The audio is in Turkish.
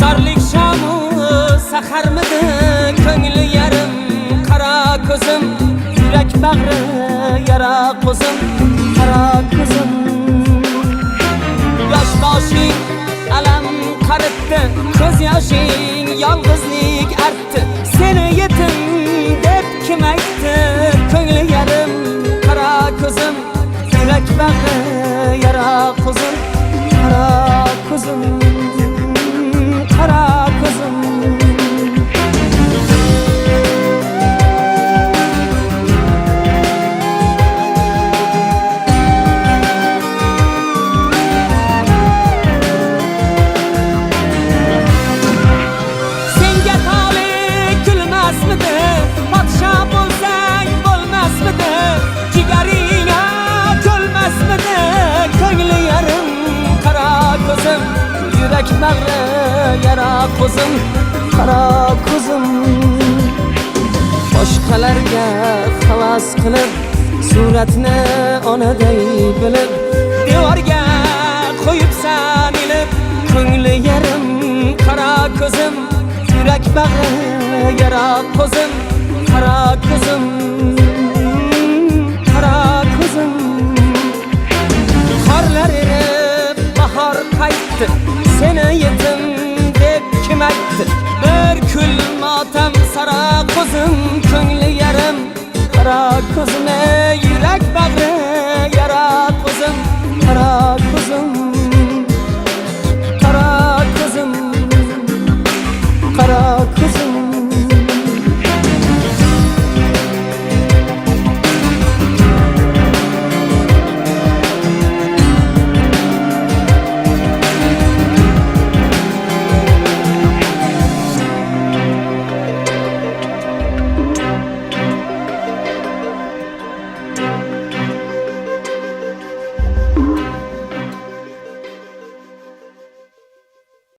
Zarlik shamu saharmidi ko'ngli yarim qara ko'zim yurak bag'ri yara qo'zim qara ko'zim yosh boshing alam qaritdi ko'z yoshing yolg'izlik artdi seni yetim deb kim aytdi ko'ngli yarim qara ko'zim yurak bag'ri yara qo'zim qara ko'zim qara ko'zim senga tolik kulmasmidi podsho bo'lsang bo'lmasmidi jigaringga to'lmasmidi ko'ngli yarim qara ko'zim yurak bag'ri yara qo'zim qara ko'zim boshqalarga havas qilib suratni onaday bilib devorga qo'yibsan ilib ko'ngli yarim qara ko'zim yurak bag'ri yara qo'zim qara ko'zim qara ko'zim qorlar erib bahor qaytdi seni yetim deb kim aytdi bir kul motam sara ko'zim ko'ngli yarim qara ko'zim ey